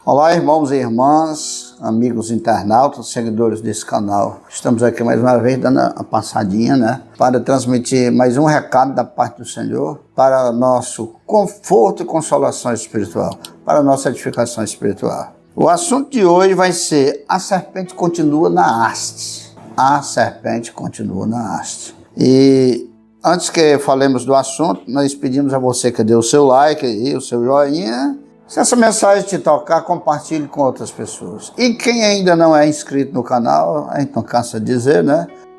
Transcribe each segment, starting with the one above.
Olá, irmãos e irmãs, amigos internautas, seguidores desse canal. Estamos aqui mais uma vez dando a passadinha, para transmitir mais um recado da parte do Senhor para nosso conforto e consolação espiritual, para nossa edificação espiritual. O assunto de hoje vai ser: a serpente continua na haste. A serpente continua na haste. E antes que falemos do assunto, nós pedimos a você que dê o seu like e o seu joinha. Se essa mensagem te tocar, compartilhe com outras pessoas. E quem ainda não é inscrito no canal, a gente não cansa de dizer,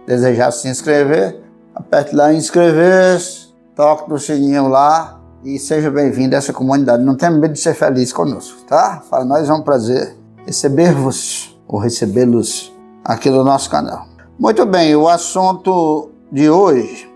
desejar se inscrever, aperte lá em inscrever-se, toque no sininho lá e seja bem-vindo a essa comunidade. Não tenha medo de ser feliz conosco, tá? Para nós é um prazer receber-vos ou recebê-los aqui no nosso canal. Muito bem, o assunto de hoje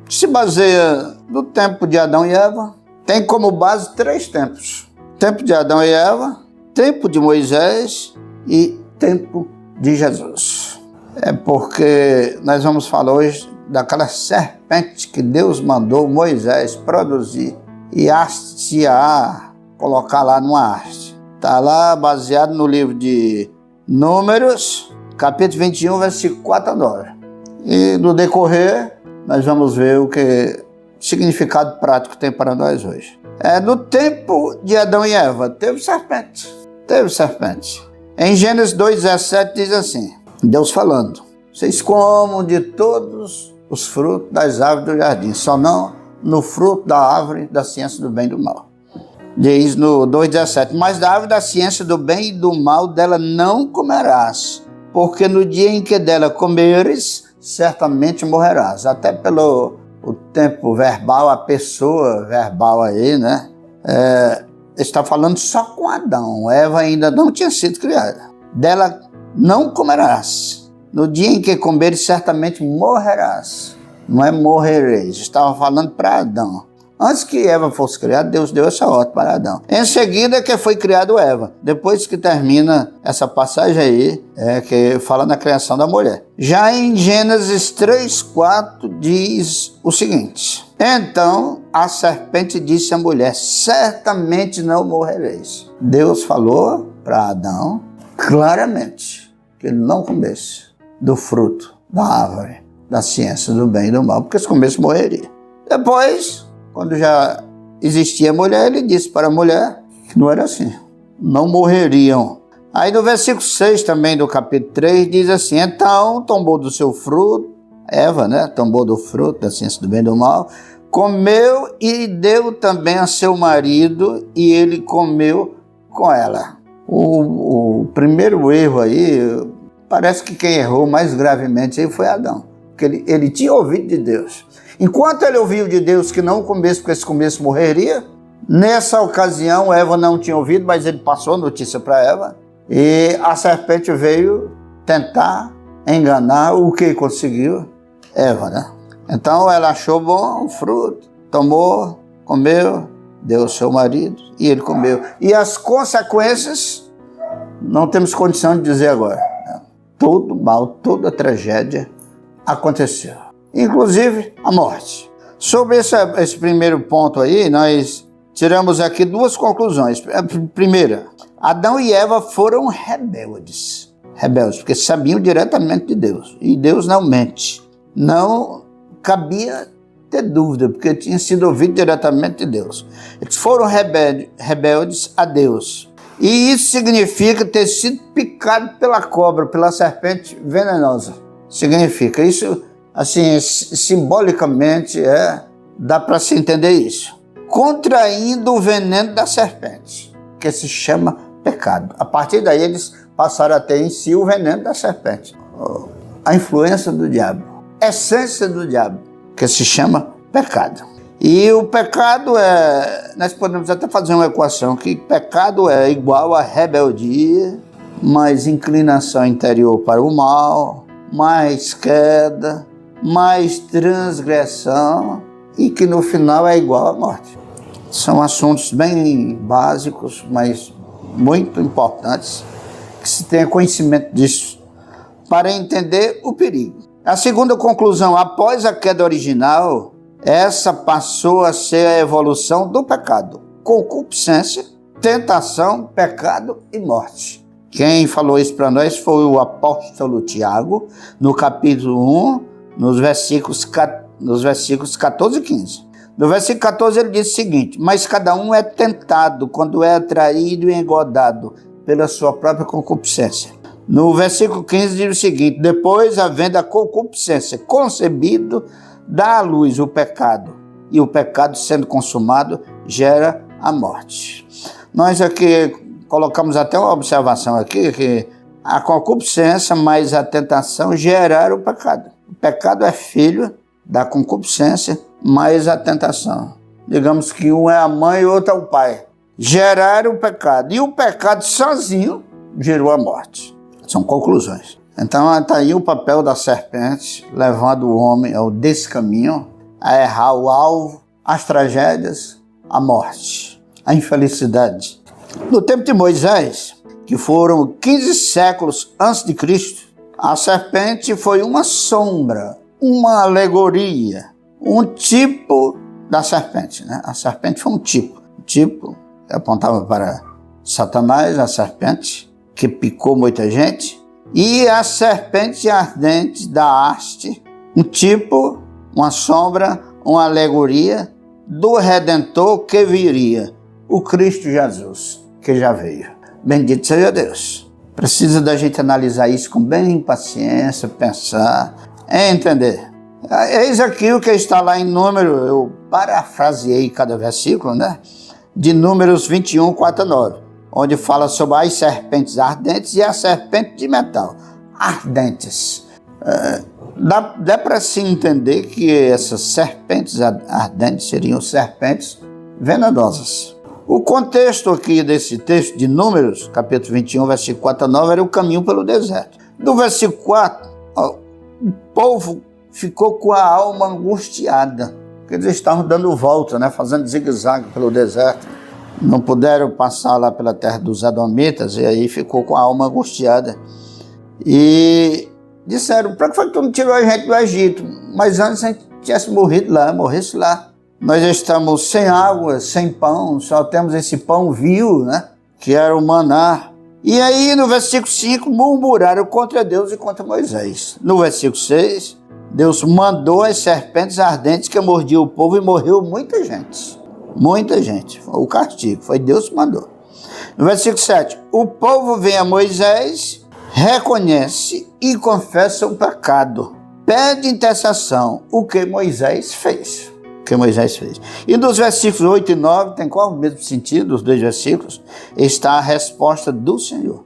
se baseia no tempo de Adão e Eva. Tem como base 3 tempos: tempo de Adão e Eva, tempo de Moisés e tempo de Jesus. É porque nós vamos falar hoje daquela serpente que Deus mandou Moisés produzir e hastear, colocar lá numa haste. Está lá baseado no livro de Números, capítulo 21, versículo 4 a 9. E no decorrer, nós vamos ver o significado prático tem para nós hoje. No tempo de Adão e Eva, teve serpente. Em Gênesis 2,17 diz assim, Deus falando: vocês comam de todos os frutos das árvores do jardim, só não no fruto da árvore da ciência do bem e do mal. Diz no 2,17, mas da árvore da ciência do bem e do mal dela não comerás, porque no dia em que dela comeres, certamente morrerás. Até pelo o tempo verbal, a pessoa verbal aí, está falando só com Adão. Eva ainda não tinha sido criada. Dela não comerás. No dia em que comeres, certamente morrerás. Não é morrereis. Estava falando para Adão. Antes que Eva fosse criada, Deus deu essa ordem para Adão. Em seguida que foi criado Eva. Depois que termina essa passagem aí, que fala na criação da mulher. Já em Gênesis 3,4 diz o seguinte: então a serpente disse à mulher: certamente não morrereis. Deus falou para Adão claramente que ele não comesse do fruto da árvore da ciência do bem e do mal, porque se comesse morreria. Depois, quando já existia a mulher, ele disse para a mulher que não era assim, não morreriam. Aí no versículo 6 também do capítulo 3 diz assim: então tombou do seu fruto, Eva, tombou do fruto da ciência do bem e do mal, comeu e deu também a seu marido, e ele comeu com ela. O primeiro erro aí, parece que quem errou mais gravemente aí foi Adão, porque ele tinha ouvido de Deus. Enquanto ele ouviu de Deus que não comesse, porque se comesse morreria, nessa ocasião Eva não tinha ouvido, mas ele passou a notícia para Eva, e a serpente veio tentar enganar. O que conseguiu? Eva, Então ela achou bom o fruto, tomou, comeu, deu ao seu marido e ele comeu. E as consequências não temos condição de dizer agora. Todo mal, toda tragédia aconteceu, inclusive a morte. Sobre esse primeiro ponto aí, nós tiramos aqui 2 conclusões. Primeira, Adão e Eva foram rebeldes, porque sabiam diretamente de Deus, e Deus não mente. Não cabia ter dúvida, porque tinha sido ouvido diretamente de Deus. Eles foram rebeldes a Deus. E isso significa ter sido picado pela cobra, pela serpente venenosa. Significa isso, assim, simbolicamente, dá para se entender isso. Contraindo o veneno da serpente, que se chama pecado. A partir daí eles passaram a ter em si o veneno da serpente. A influência do diabo, essência do diabo, que se chama pecado. E o pecado nós podemos até fazer uma equação, que pecado é igual a rebeldia, mais inclinação interior para o mal, mais queda, mais transgressão, e que no final é igual à morte. São assuntos bem básicos, mas muito importantes, que se tenha conhecimento disso, para entender o perigo. A segunda conclusão: após a queda original, essa passou a ser a evolução do pecado. Concupiscência, tentação, pecado e morte. Quem falou isso para nós foi o apóstolo Tiago, no capítulo 1, nos versículos 14 e 15. No versículo 14 ele diz o seguinte: mas cada um é tentado quando é atraído e engodado pela sua própria concupiscência. No versículo 15 diz o seguinte: depois, havendo a concupiscência concebido, dá à luz o pecado, e o pecado, sendo consumado, gera a morte. Nós aqui colocamos até uma observação aqui, que a concupiscência mais a tentação geraram o pecado. O pecado é filho da concupiscência mais a tentação. Digamos que um é a mãe e o outro é o pai. Geraram o pecado. E o pecado sozinho gerou a morte. São conclusões. Então está aí o papel da serpente, levando o homem ao descaminho, a errar o alvo, as tragédias, a morte, a infelicidade. No tempo de Moisés, que foram 15 séculos antes de Cristo, a serpente foi uma sombra, uma alegoria, um tipo da serpente, né? A serpente foi um tipo. O tipo apontava para Satanás, a serpente, que picou muita gente, e a serpente ardente da haste, um tipo, uma sombra, uma alegoria do Redentor que viria, o Cristo Jesus, que já veio. Bendito seja Deus. Precisa da gente analisar isso com bem paciência, pensar, entender. Eis aqui o que está lá em Número, eu parafraseei cada versículo, né? De Números 21, 4 a 9, onde fala sobre as serpentes ardentes e a serpente de metal. Ardentes. Dá para se entender que essas serpentes ardentes seriam serpentes venenosas. O contexto aqui desse texto de Números, capítulo 21, versículo 4 a 9, era o caminho pelo deserto. Do versículo 4, o povo ficou com a alma angustiada, porque eles estavam dando volta, né, fazendo zigue-zague pelo deserto. Não puderam passar lá pela terra dos Edomitas, e aí ficou com a alma angustiada. E disseram: para que foi que tu não tirou a gente do Egito? Mas antes a gente tivesse morrido lá, morresse lá. Nós estamos sem água, sem pão, só temos esse pão vil, né? Que era o maná. E aí no versículo 5 murmuraram contra Deus e contra Moisés. No versículo 6, Deus mandou as serpentes ardentes que mordiam o povo e morreu muita gente. Muita gente. Foi o castigo, foi Deus que mandou. No versículo 7, o povo vem a Moisés, reconhece e confessa o pecado. Pede intercessão, o que Moisés fez. E nos versículos 8 e 9, tem qual o mesmo sentido, os dois versículos, está a resposta do Senhor.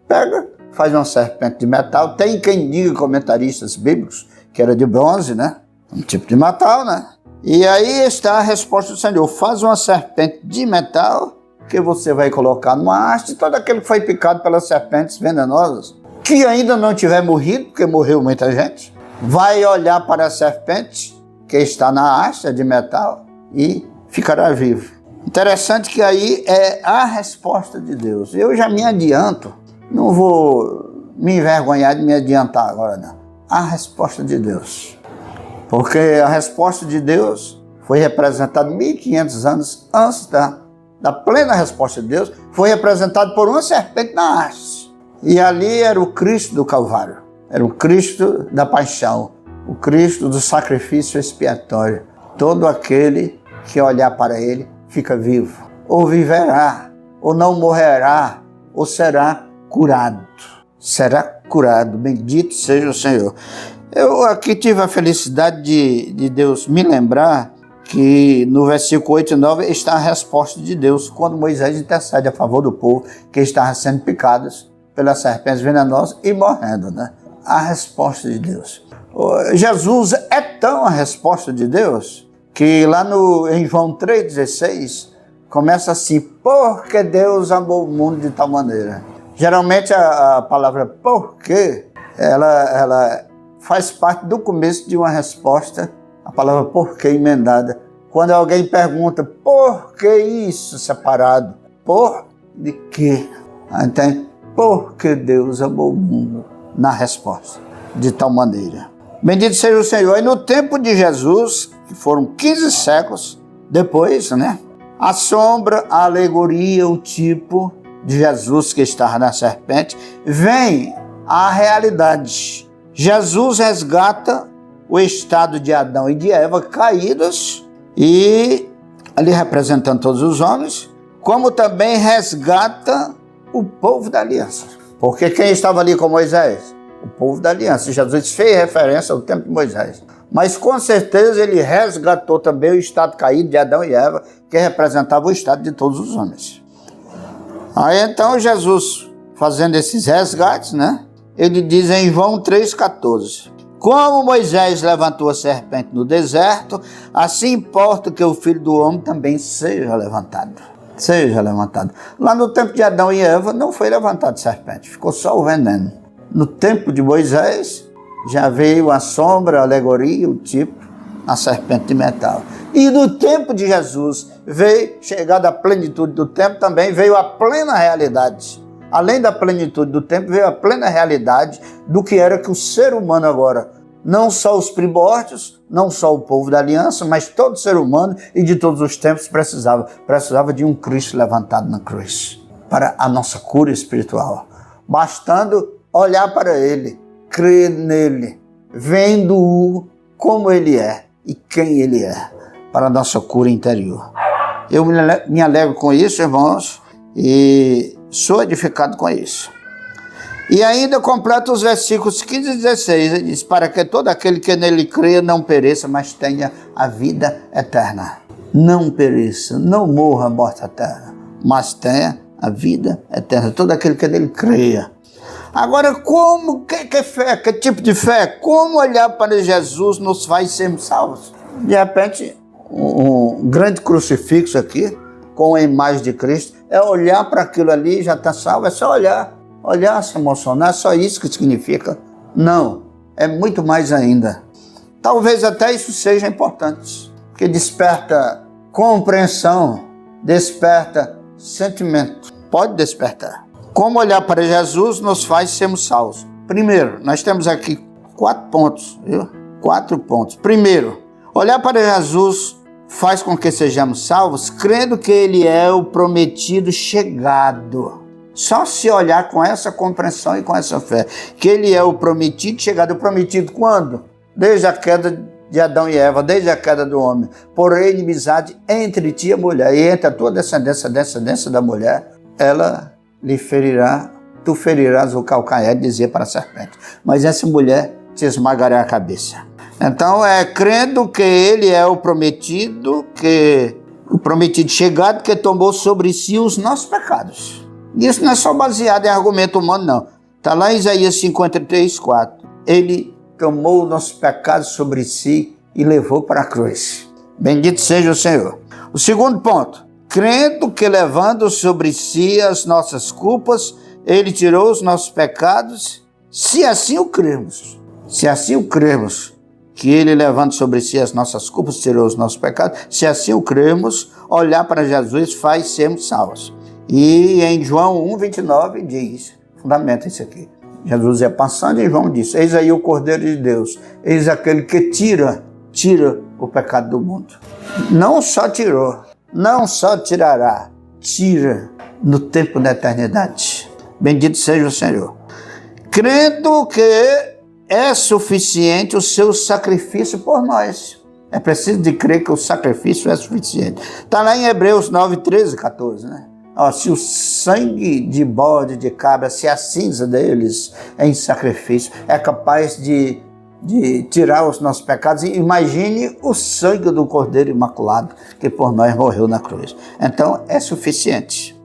Pega, faz uma serpente de metal, tem quem diga, comentaristas bíblicos, que era de bronze, né? Um tipo de metal, né? E aí está a resposta do Senhor: faz uma serpente de metal que você vai colocar numa haste, todo aquele que foi picado pelas serpentes venenosas, que ainda não tiver morrido, porque morreu muita gente, vai olhar para a serpente que está na haste de metal e ficará vivo. Interessante que aí é a resposta de Deus. Eu já me adianto, não vou me envergonhar de me adiantar agora, não. A resposta de Deus. Porque a resposta de Deus foi representada 1500 anos antes da plena resposta de Deus, foi representada por uma serpente na haste. E ali era o Cristo do Calvário, era o Cristo da paixão, o Cristo do sacrifício expiatório. Todo aquele que olhar para ele fica vivo, ou viverá, ou não morrerá, ou será curado. Será curado, bendito seja o Senhor. Eu aqui tive a felicidade de Deus me lembrar que no versículo 8 e 9 está a resposta de Deus, quando Moisés intercede a favor do povo que estava sendo picados pelas serpentes venenosas e morrendo, né? A resposta de Deus. Jesus é tão a resposta de Deus que lá em João 3,16 começa assim: porque Deus amou o mundo de tal maneira. Geralmente a palavra porque ela faz parte do começo de uma resposta, a palavra porque emendada. Quando alguém pergunta por que isso separado, por de quê? Então, porque Deus amou o mundo, na resposta, de tal maneira. Bendito seja o Senhor. E no tempo de Jesus, que foram 15 séculos depois, né? A sombra, a alegoria, o tipo de Jesus que estava na serpente, vem à realidade. Jesus resgata o estado de Adão e de Eva caídos, e ali representando todos os homens, como também resgata o povo da aliança. Porque quem estava ali com Moisés? O povo da aliança. Jesus fez referência ao tempo de Moisés. Mas com certeza ele resgatou também o estado caído de Adão e Eva, que representava o estado de todos os homens. Aí então Jesus, fazendo esses resgates, né? Ele diz em João 3,14: como Moisés levantou a serpente no deserto, assim importa que o Filho do Homem também seja levantado. Seja levantado. Lá no tempo de Adão e Eva não foi levantado serpente, ficou só o veneno. No tempo de Moisés já veio a sombra, a alegoria, o tipo, a serpente de metal. E no tempo de Jesus veio, chegada a plenitude do tempo, também veio a plena realidade. Além da plenitude do tempo, veio a plena realidade do que era que o ser humano agora, não só os primórdios, não só o povo da aliança, mas todo ser humano e de todos os tempos precisava de um Cristo levantado na cruz para a nossa cura espiritual. Bastando olhar para Ele, crer nele, vendo-o como Ele é e quem Ele é, para a nossa cura interior. Eu me alegro com isso, irmãos, e sou edificado com isso. E ainda completa os versículos 15 e 16, ele diz: para que todo aquele que nele creia não pereça, mas tenha a vida eterna. Não pereça, não morra a morte eterna, mas tenha a vida eterna. Todo aquele que nele creia. Agora, como, que fé, que tipo de fé? Como olhar para Jesus nos faz sermos salvos? De repente, um grande crucifixo aqui, com a imagem de Cristo, é olhar para aquilo ali e já está salvo, é só olhar. Olhar, se emocionar, é só isso que significa? Não, é muito mais ainda. Talvez até isso seja importante, porque desperta compreensão, desperta sentimento, pode despertar. Como olhar para Jesus nos faz sermos salvos? Primeiro, nós temos aqui 4 pontos, viu? 4 pontos. Primeiro, olhar para Jesus faz com que sejamos salvos, crendo que Ele é o prometido chegado. Só se olhar com essa compreensão e com essa fé, que Ele é o prometido chegado. O prometido quando? Desde a queda de Adão e Eva, desde a queda do homem. Porém, inimizade entre ti e a mulher, e entre a tua descendência, a descendência da mulher, ela lhe ferirá, tu ferirás o calcanhar, dizia para a serpente. Mas essa mulher te esmagará a cabeça. Então, crendo que Ele é o prometido chegado, que tomou sobre si os nossos pecados. Isso não é só baseado em argumento humano, não. Está lá em Isaías 53:4. Ele tomou o nosso pecado sobre si e levou para a cruz. Bendito seja o Senhor. O segundo ponto. Crendo que levando sobre si as nossas culpas, Ele tirou os nossos pecados, se assim o cremos. Se assim o cremos, que Ele levando sobre si as nossas culpas, tirou os nossos pecados, se assim o cremos, olhar para Jesus faz sermos salvos. E em João 1:29 diz, fundamenta isso aqui. Jesus ia passando e João disse: eis aí o Cordeiro de Deus, eis aquele que tira o pecado do mundo. Não só tirou, não só tirará, tira no tempo da eternidade. Bendito seja o Senhor. Crendo que é suficiente o seu sacrifício por nós. É preciso de crer que o sacrifício é suficiente. Está lá em Hebreus 9:13, 14, né? Se o sangue de bode, de cabra, se a cinza deles em sacrifício é capaz de tirar os nossos pecados, imagine o sangue do Cordeiro Imaculado que por nós morreu na cruz. Então é suficiente.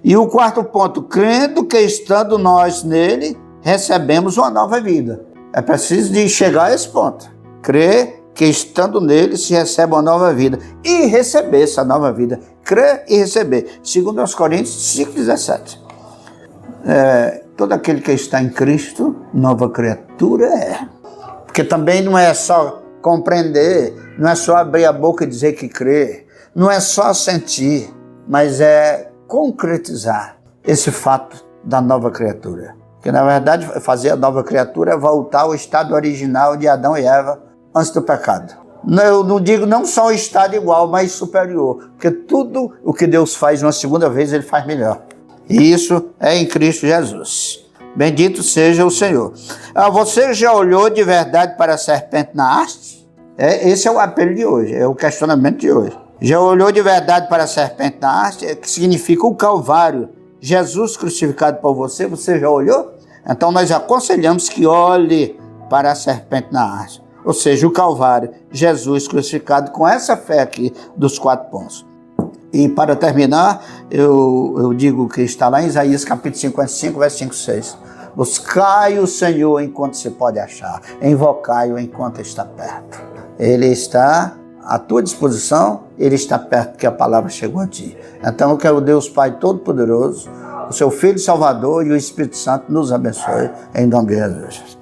E o quarto ponto, crendo que estando nós nele, recebemos uma nova vida. É preciso de chegar a esse ponto. Crer que estando nele se recebe uma nova vida. E receber essa nova vida. Crer e receber. Segundo aos Coríntios 5:17. Todo aquele que está em Cristo, nova criatura é. Porque também não é só compreender, não é só abrir a boca e dizer que crê, não é só sentir, mas é concretizar esse fato da nova criatura. Porque na verdade fazer a nova criatura é voltar ao estado original de Adão e Eva antes do pecado. Eu não digo não só um estado igual, mas superior. Porque tudo o que Deus faz uma segunda vez, Ele faz melhor. E isso é em Cristo Jesus. Bendito seja o Senhor. Você já olhou de verdade para a serpente na haste? Esse é o apelo de hoje, é o questionamento de hoje. Já olhou de verdade para a serpente na haste, que significa o Calvário? Jesus crucificado por você, você já olhou? Então nós aconselhamos que olhe para a serpente na haste. Ou seja, o Calvário, Jesus crucificado com essa fé aqui dos 4 pontos. E para terminar, eu digo que está lá em Isaías capítulo 55, versículo 6. Buscai o Senhor enquanto se pode achar, invocai-o enquanto está perto. Ele está à tua disposição, Ele está perto porque a palavra chegou a ti. Então eu quero Deus Pai Todo-Poderoso, o seu Filho Salvador e o Espírito Santo nos abençoe, em nome de Jesus.